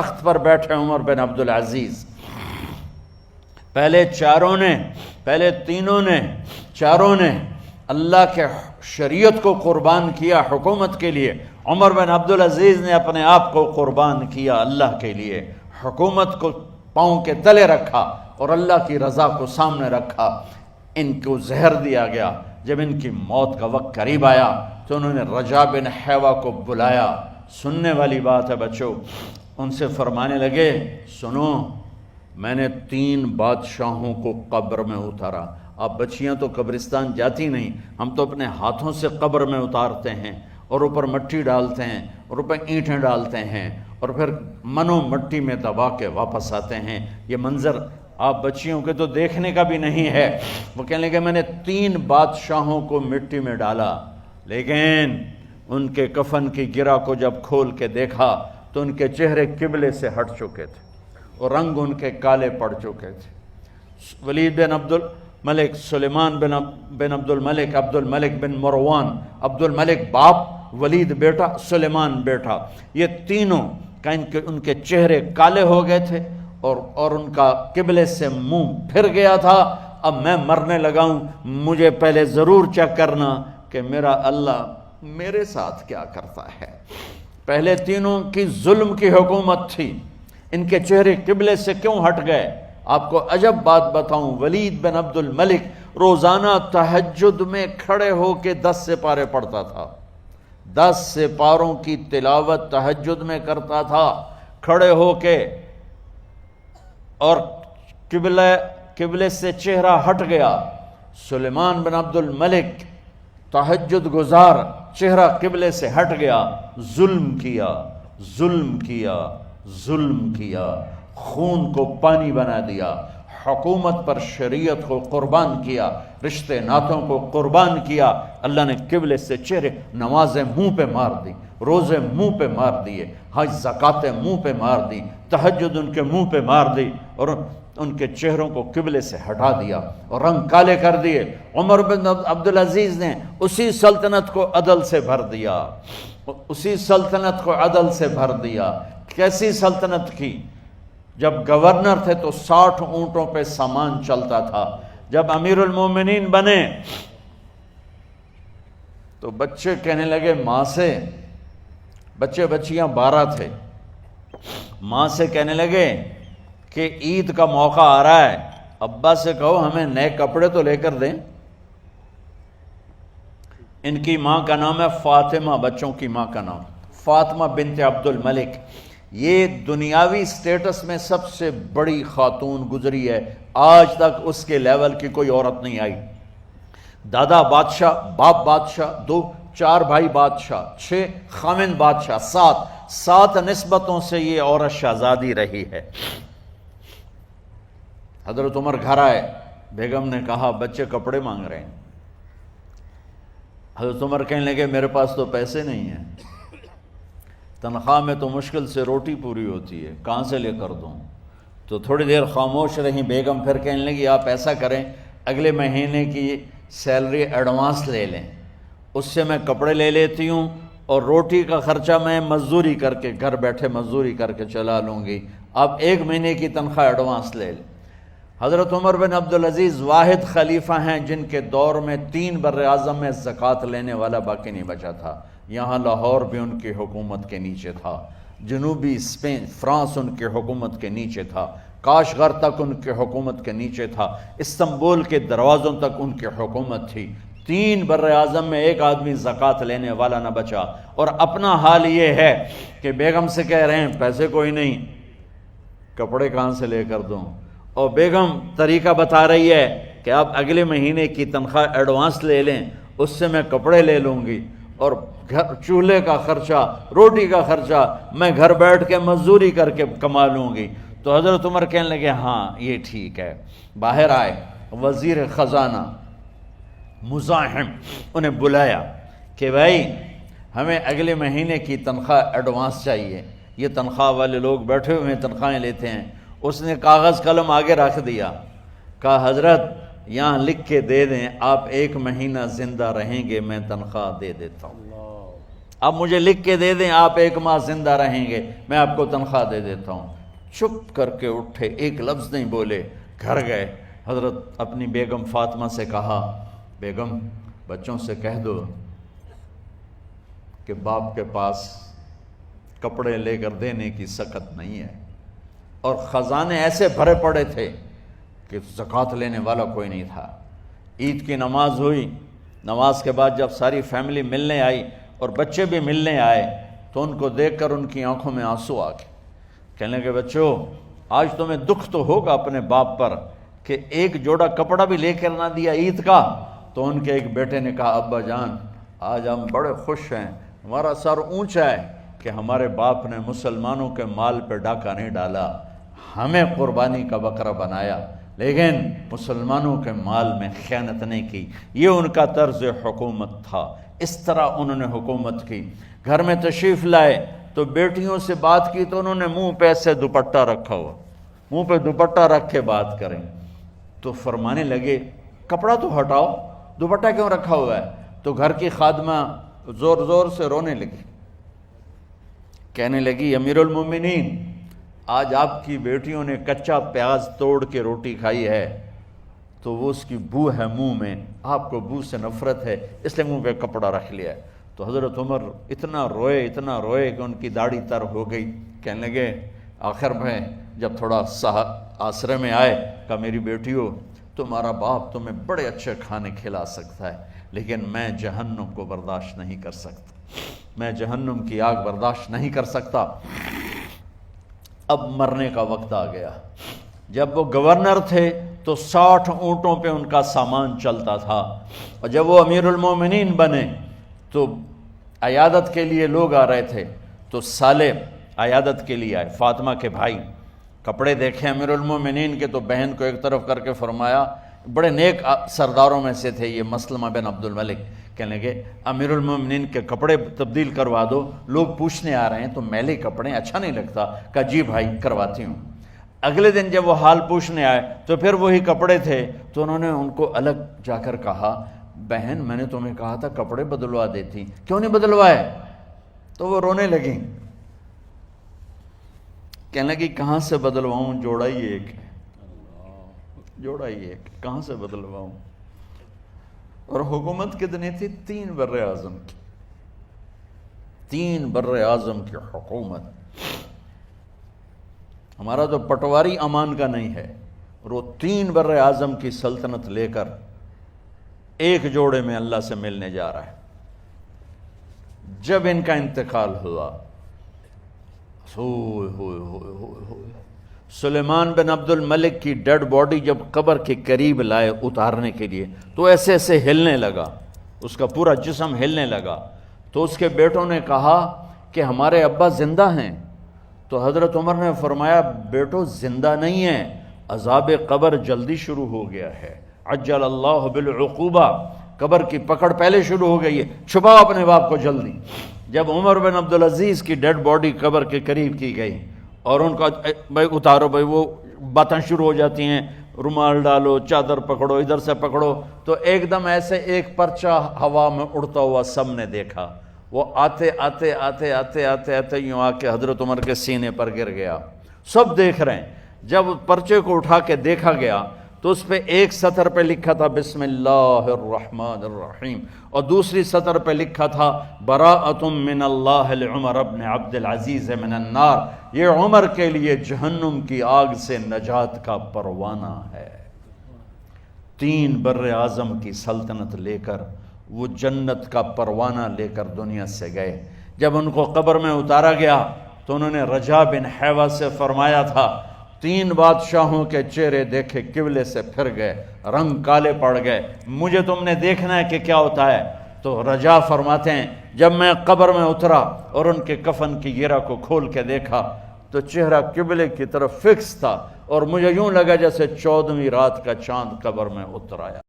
تخت پر بیٹھے عمر بن عبدالعزیز، پہلے چاروں نے اللہ کے شریعت کو قربان کیا حکومت کے لیے۔ عمر بن عبدالعزیز نے اپنے آپ کو قربان کیا اللہ کے لیے، حکومت کو پاؤں کے تلے رکھا اور اللہ کی رضا کو سامنے رکھا۔ ان کو زہر دیا گیا۔ جب ان کی موت کا وقت قریب آیا تو انہوں نے رجا بن حیوہ کو بلایا۔ سننے والی بات ہے بچوں، ان سے فرمانے لگے، سنو، میں نے 3 بادشاہوں کو قبر میں اتارا۔ اب بچیاں تو قبرستان جاتی نہیں، ہم تو اپنے ہاتھوں سے قبر میں اتارتے ہیں اور اوپر مٹی ڈالتے ہیں اور اوپر اینٹیں ڈالتے ہیں اور پھر منو مٹی میں دبا کے واپس آتے ہیں۔ یہ منظر آپ بچیوں کے تو دیکھنے کا بھی نہیں ہے۔ وہ کہنے لگے میں نے 3 بادشاہوں کو مٹی میں ڈالا، لیکن ان کے کفن کی گرہ کو جب کھول کے دیکھا تو ان کے چہرے قبلے سے ہٹ چکے تھے اور رنگ ان کے کالے پڑ چکے تھے۔ ولید بن عبد الملک، سلیمان بن عبد الملک، عبد الملک بن مروان، عبد الملک باپ، ولید بیٹا، سلیمان بیٹا، یہ تینوں کا ان کے چہرے کالے ہو گئے تھے اور ان کا قبلے سے منہ پھر گیا تھا۔ اب میں مرنے لگا ہوں، مجھے پہلے ضرور چیک کرنا کہ میرا اللہ میرے ساتھ کیا کرتا ہے۔ پہلے تینوں کی ظلم کی حکومت تھی، ان کے چہرے قبلے سے کیوں ہٹ گئے؟ آپ کو عجب بات بتاؤں، ولید بن عبد الملک روزانہ تہجد میں کھڑے ہو کے 10 سپارے پڑھتا تھا۔ 10 سپاروں کی تلاوت تہجد میں کرتا تھا کھڑے ہو کے، اور قبلے سے چہرہ ہٹ گیا۔ سلیمان بن عبد الملک تہجد گزار، چہرہ قبلے سے ہٹ گیا، ظلم کیا، خون کو پانی بنا دیا، حکومت پر شریعت کو قربان کیا، رشتے ناتوں کو قربان کیا۔ اللہ نے قبلے سے چہرے، نمازیں منہ پہ مار دی، روزے منہ پہ مار دیے، حج زکاتیں منہ پہ مار دی، تہجد ان کے منہ پہ مار دی اور ان کے چہروں کو قبلے سے ہٹا دیا اور رنگ کالے کر دیے۔ عمر بن عبدالعزیز نے اسی سلطنت کو عدل سے بھر دیا۔ کیسی سلطنت کی؟ جب گورنر تھے تو 60 اونٹوں پہ سامان چلتا تھا۔ جب امیر المومنین بنے تو بچے کہنے لگے ماں سے، بچیاں 12 تھے، ماں سے کہنے لگے کہ عید کا موقع آ رہا ہے، ابا سے کہو ہمیں نئے کپڑے تو لے کر دیں۔ ان کی ماں کا نام ہے فاطمہ، بچوں کی ماں کا نام فاطمہ بنت عبد الملک۔ یہ دنیاوی سٹیٹس میں سب سے بڑی خاتون گزری ہے، آج تک اس کے لیول کی کوئی عورت نہیں آئی۔ دادا بادشاہ، باپ بادشاہ، 4 بھائی بادشاہ، 6 خامند بادشاہ، 7 نسبتوں سے یہ عورت شہزادی رہی ہے۔ حضرت عمر گھر آئے، بیگم نے کہا بچے کپڑے مانگ رہے ہیں۔ حضرت عمر کہنے لگے میرے پاس تو پیسے نہیں ہیں، تنخواہ میں تو مشکل سے روٹی پوری ہوتی ہے، کہاں سے لے کر دوں؟ تو تھوڑی دیر خاموش رہیں بیگم، پھر کہنے لگی آپ ایسا کریں، اگلے مہینے کی سیلری ایڈوانس لے لیں، اس سے میں کپڑے لے لیتی ہوں اور روٹی کا خرچہ میں مزدوری کر کے گھر بیٹھے مزدوری کر کے چلا لوں گی، آپ 1 مہینے کی تنخواہ ایڈوانس لے لیں۔ حضرت عمر بن عبدالعزیز واحد خلیفہ ہیں جن کے دور میں 3 براعظم میں زکوٰۃ لینے والا باقی نہیں بچا تھا۔ یہاں لاہور بھی ان کی حکومت کے نیچے تھا، جنوبی اسپین فرانس ان کی حکومت کے نیچے تھا، کاشغر تک ان کی حکومت کے نیچے تھا، استنبول کے دروازوں تک ان کی حکومت تھی۔ 3 براعظم میں ایک آدمی زکوٰۃ لینے والا نہ بچا، اور اپنا حال یہ ہے کہ بیگم سے کہہ رہے ہیں پیسے کوئی نہیں، کپڑے کہاں سے لے کر دوں؟ اور بیگم طریقہ بتا رہی ہے کہ آپ اگلے مہینے کی تنخواہ ایڈوانس لے لیں، اس سے میں کپڑے لے لوں گی اور چولہے کا خرچہ، روٹی کا خرچہ میں گھر بیٹھ کے مزدوری کر کے کما لوں گی۔ تو حضرت عمر کہنے لگے ہاں یہ ٹھیک ہے۔ باہر آئے وزیر خزانہ مزاحم، انہیں بلایا کہ بھائی ہمیں اگلے مہینے کی تنخواہ ایڈوانس چاہیے، یہ تنخواہ والے لوگ بیٹھے ہوئے تنخواہیں لیتے ہیں۔ اس نے کاغذ قلم آگے رکھ دیا، کہا حضرت یہاں لکھ کے دے دیں، آپ 1 مہینہ زندہ رہیں گے میں تنخواہ دے دیتا ہوں۔ آپ مجھے لکھ کے دے دیں آپ 1 ماہ زندہ رہیں گے، میں آپ کو تنخواہ دے دیتا ہوں۔ چپ کر کے اٹھے، ایک لفظ نہیں بولے، گھر گئے۔ حضرت اپنی بیگم فاطمہ سے کہا، بیگم بچوں سے کہہ دو کہ باپ کے پاس کپڑے لے کر دینے کی سکت نہیں ہے، اور خزانے ایسے بھرے پڑے تھے کہ زکوٰۃ لینے والا کوئی نہیں تھا۔ عید کی نماز ہوئی، نماز کے بعد جب ساری فیملی ملنے آئی اور بچے بھی ملنے آئے تو ان کو دیکھ کر ان کی آنکھوں میں آنسو آ گئے۔ کہنے لگے بچوں آج تمہیں دکھ تو ہوگا اپنے باپ پر کہ ایک جوڑا کپڑا بھی لے کر نہ دیا عید کا۔ تو ان کے ایک بیٹے نے کہا، ابا جان آج ہم بڑے خوش ہیں، ہمارا سر اونچا ہے کہ ہمارے باپ نے مسلمانوں کے مال پہ ڈاکہ نہیں ڈالا، ہمیں قربانی کا بکرا بنایا، لیکن مسلمانوں کے مال میں خیانت نہیں کی۔ یہ ان کا طرز حکومت تھا، اس طرح انہوں نے حکومت کی۔ گھر میں تشریف لائے تو بیٹیوں سے بات کی تو انہوں نے منہ پہ ایسے دوپٹہ رکھا ہوا، منہ پہ دوپٹہ رکھ کے بات کریں تو فرمانے لگے کپڑا تو ہٹاؤ، دوپٹہ کیوں رکھا ہوا ہے؟ تو گھر کی خادمہ زور زور سے رونے لگی، کہنے لگی امیر المومنین آج آپ کی بیٹیوں نے کچا پیاز توڑ کے روٹی کھائی ہے تو وہ اس کی بو ہے منہ میں، آپ کو بو سے نفرت ہے اس لیے منہ پہ کپڑا رکھ لیا ہے۔ تو حضرت عمر اتنا روئے کہ ان کی داڑھی تر ہو گئی۔ کہنے لگے آخر میں جب تھوڑا آسرے میں آئے، کہا میری بیٹیوں تمہارا باپ تمہیں بڑے اچھے کھانے کھلا سکتا ہے لیکن میں جہنم کو برداشت نہیں کر سکتا، میں جہنم کی آگ برداشت نہیں کر سکتا۔ اب مرنے کا وقت آ گیا۔ جب وہ گورنر تھے تو 60 اونٹوں پہ ان کا سامان چلتا تھا، اور جب وہ امیر المومنین بنے تو عیادت کے لیے لوگ آ رہے تھے تو سالے عیادت کے لیے آئے، فاطمہ کے بھائی، کپڑے دیکھے امیر المومنین کے تو بہن کو ایک طرف کر کے فرمایا، بڑے نیک سرداروں میں سے تھے یہ مسلمہ بن عبد الملک، کہنے لگے امیر المومنین کے کپڑے تبدیل کروا دو، لوگ پوچھنے آ رہے ہیں تو میلے کپڑے اچھا نہیں لگتا۔ کہا جی بھائی کرواتی ہوں۔ اگلے دن جب وہ حال پوچھنے آئے تو پھر وہی کپڑے تھے تو انہوں نے ان کو الگ جا کر کہا، بہن میں نے تمہیں کہا تھا کپڑے بدلوا دیتی، کیوں نہیں بدلوائے؟ تو وہ رونے لگیں، کہنے لگی کہاں سے بدلواؤں، جوڑا ہی ایک ہے، جوڑا ہی ایک، کہاں سے بدلواؤں؟ اور حکومت کتنی تھی؟ 3 بر اعظم کی، 3 بر اعظم کی حکومت۔ ہمارا تو پٹواری امان کا نہیں ہے، اور وہ 3 بر اعظم کی سلطنت لے کر ایک جوڑے میں اللہ سے ملنے جا رہا ہے۔ جب ان کا انتقال ہوا، سلیمان بن عبد الملک کی ڈیڈ باڈی جب قبر کے قریب لائے اتارنے کے لیے تو ایسے ایسے ہلنے لگا، اس کا پورا جسم ہلنے لگا۔ تو اس کے بیٹوں نے کہا کہ ہمارے ابا زندہ ہیں۔ تو حضرت عمر نے فرمایا بیٹو زندہ نہیں ہیں، عذاب قبر جلدی شروع ہو گیا ہے، عجل اللہ بالعقوبہ، قبر کی پکڑ پہلے شروع ہو گئی ہے، چھپاؤ اپنے باپ کو جلدی۔ جب عمر بن عبدالعزیز کی ڈیڈ باڈی قبر کے قریب کی گئی اور ان کا بھائی اتارو، بھائی وہ باتیں شروع ہو جاتی ہیں، رومال ڈالو، چادر پکڑو، ادھر سے پکڑو، تو ایک دم ایسے ایک پرچہ ہوا میں اڑتا ہوا سب نے دیکھا، وہ آتے آتے آتے آتے آتے آتے یوں آ کے حضرت عمر کے سینے پر گر گیا۔ سب دیکھ رہے ہیں۔ جب پرچے کو اٹھا کے دیکھا گیا تو اس پہ ایک سطر پہ لکھا تھا بسم اللہ الرحمن الرحیم، اور دوسری سطر پہ لکھا تھا براءۃ من اللہ لعمر بن عبد العزیز من النار، یہ عمر کے لیے جہنم کی آگ سے نجات کا پروانہ ہے۔ 3 بر اعظم کی سلطنت لے کر وہ جنت کا پروانہ لے کر دنیا سے گئے۔ جب ان کو قبر میں اتارا گیا تو انہوں نے رجا بن حیوہ سے فرمایا تھا 3 بادشاہوں کے چہرے دیکھے قبلے سے پھر گئے، رنگ کالے پڑ گئے، مجھے تم نے دیکھنا ہے کہ کیا ہوتا ہے؟ تو رجا فرماتے ہیں جب میں قبر میں اترا اور ان کے کفن کی گرہ کو کھول کے دیکھا تو چہرہ قبلے کی طرف فکس تھا، اور مجھے یوں لگا جیسے 14ویں رات کا چاند قبر میں اتر آیا۔